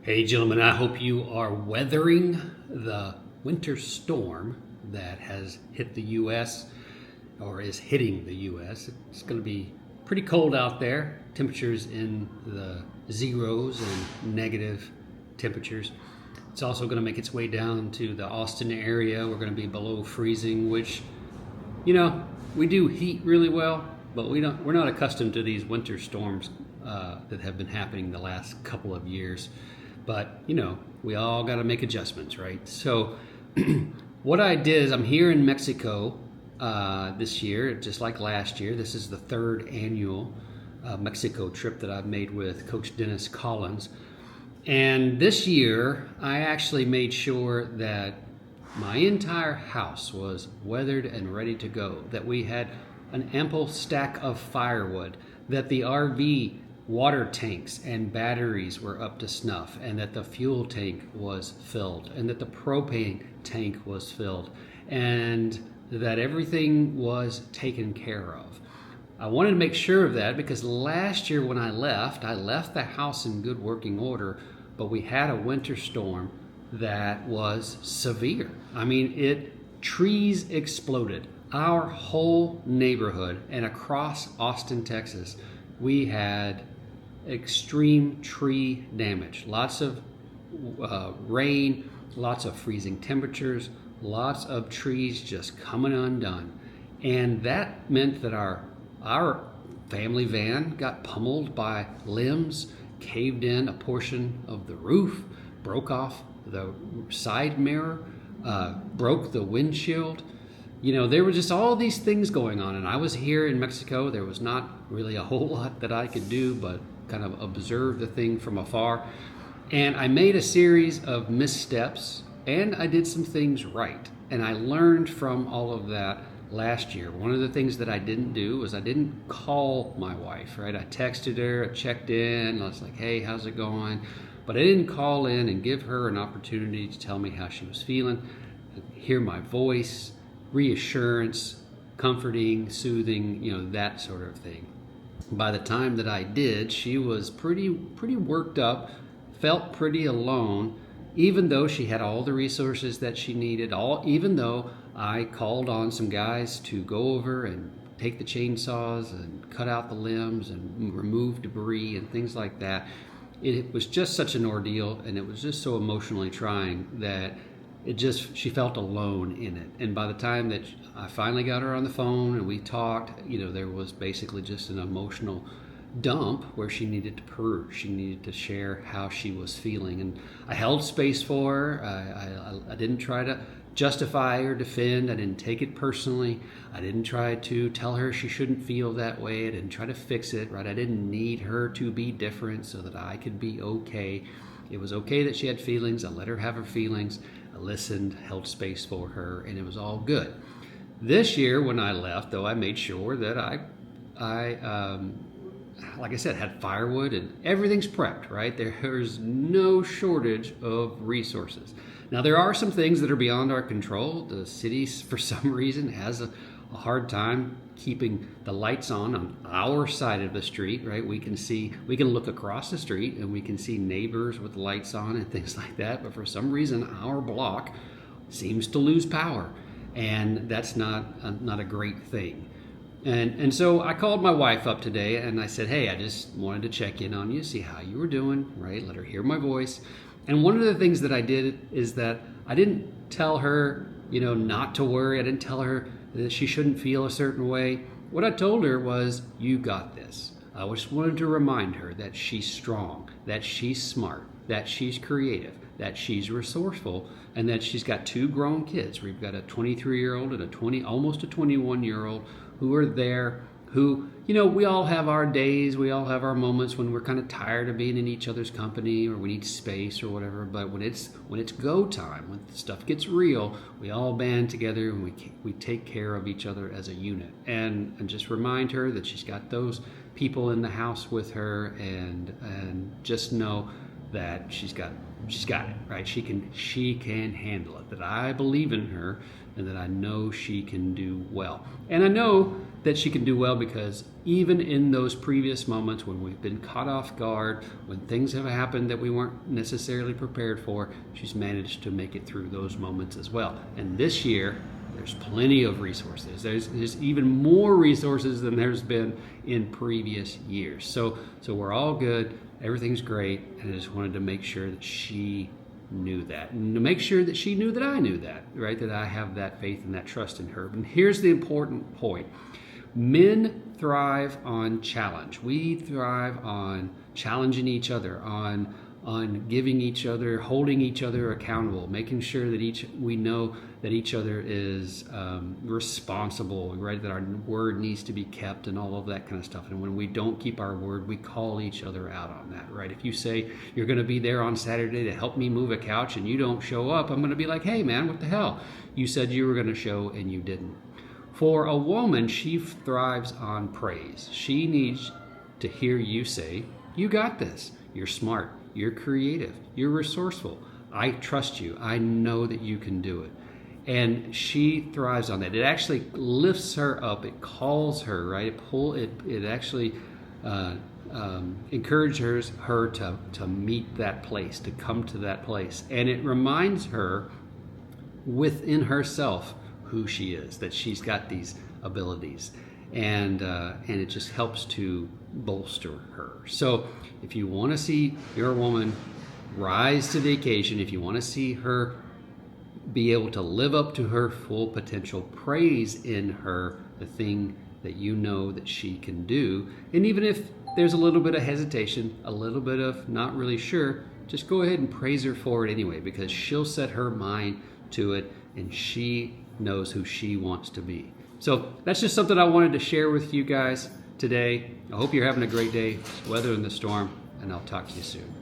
Hey, gentlemen, I hope you are weathering the winter storm that has hit the U.S. or is hitting the U.S. It's going to be pretty cold out there, temperatures in the zeros and negative temperatures. It's also going to make its way down to the Austin area. We're going to be below freezing, which, we do heat really well, but we're not accustomed to these winter storms that have been happening the last couple of years. But, we all got to make adjustments, right? So what I did is I'm here in Mexico this year, just like last year. This is the third annual Mexico trip that I've made with Coach Dennis Collins. And this year, I actually made sure that my entire house was weathered and ready to go, that we had an ample stack of firewood, that the RV water tanks and batteries were up to snuff, and that the fuel tank was filled, and that the propane tank was filled, and that everything was taken care of. I wanted to make sure of that because last year when I left the house in good working order, but we had a winter storm that was severe. I mean, trees exploded. Our whole neighborhood and across Austin, Texas, we had extreme tree damage. Lots of rain, lots of freezing temperatures, lots of trees just coming undone. And that meant that our family van got pummeled by limbs, caved in a portion of the roof, broke off the side mirror, broke the windshield. There were just all these things going on, and I was here in Mexico. There was not really a whole lot that I could do but kind of observe the thing from afar. And I made a series of missteps, and I did some things right. And I learned from all of that last year. One of the things that I didn't do was I didn't call my wife, right? I texted her, I checked in, I was like, hey, how's it going? But I didn't call in and give her an opportunity to tell me how she was feeling, hear my voice, reassurance, comforting, soothing, that sort of thing. By the time that I did, she was pretty worked up, felt pretty alone, even though she had all the resources that she needed, even though I called on some guys to go over and take the chainsaws and cut out the limbs and remove debris and things like that. It was just such an ordeal, and it was just so emotionally trying that she felt alone in it. And by the time that I finally got her on the phone and we talked, there was basically just an emotional dump where she needed to purge. She needed to share how she was feeling. And I held space for her. I didn't try to justify or defend. I didn't take it personally. I didn't try to tell her she shouldn't feel that way. I didn't try to fix it, right? I didn't need her to be different so that I could be okay. It was okay that she had feelings. I let her have her feelings. I listened, held space for her, and it was all good. This year, when I left, though, I made sure that I like I said, had firewood and everything's prepped, right? There's no shortage of resources. Now, there are some things that are beyond our control. The city, for some reason, has a hard time keeping the lights on our side of the street, right? We can look across the street and we can see neighbors with lights on and things like that. But for some reason, our block seems to lose power. And that's not a great thing. And so I called my wife up today and I said, hey, I just wanted to check in on you, see how you were doing, right? Let her hear my voice. And one of the things that I did is that I didn't tell her, not to worry. I didn't tell her that she shouldn't feel a certain way. What I told her was, you got this. I just wanted to remind her that she's strong, that she's smart, that she's creative, that she's resourceful, and that she's got two grown kids. We've got a 23-year-old and almost a 21-year-old who are there, who, we all have our days, we all have our moments when we're kind of tired of being in each other's company or we need space or whatever. But when it's go time, when stuff gets real, we all band together and we take care of each other as a unit. And just remind her that she's got those people in the house with her, and just know that she's got it, right? She can handle it, that I believe in her, and that I know she can do well. And I know that she can do well because even in those previous moments when we've been caught off guard, when things have happened that we weren't necessarily prepared for, she's managed to make it through those moments as well. And this year, there's plenty of resources. There's even more resources than there's been in previous years. So we're all good. Everything's great. And I just wanted to make sure that she knew that, and to make sure that she knew that I knew that, right? That I have that faith and that trust in her. And here's the important point. Men thrive on challenge. We thrive on challenging each other, on giving each other, holding each other accountable, making sure that we know that each other is responsible, right? That our word needs to be kept and all of that kind of stuff. And when we don't keep our word, we call each other out on that, right? If you say you're going to be there on Saturday to help me move a couch and you don't show up, I'm going to be like, hey man, what the hell? You said you were going to show and you didn't. For a woman, she thrives on praise. She needs to hear you say, you got this. You're smart. You're creative. You're resourceful. I trust you. I know that you can do it. And she thrives on that. It actually lifts her up. It calls her, right? It actually encourages her to meet that place, to come to that place. And it reminds her within herself who she is, that she's got these abilities. And it just helps to bolster her. So if you want to see your woman rise to the occasion, if you want to see her be able to live up to her full potential, praise in her the thing that you know that she can do. And even if there's a little bit of hesitation, a little bit of not really sure, just go ahead and praise her for it anyway, because she'll set her mind to it and she knows who she wants to be. So that's just something I wanted to share with you guys today. I hope you're having a great day, weathering the storm, and I'll talk to you soon.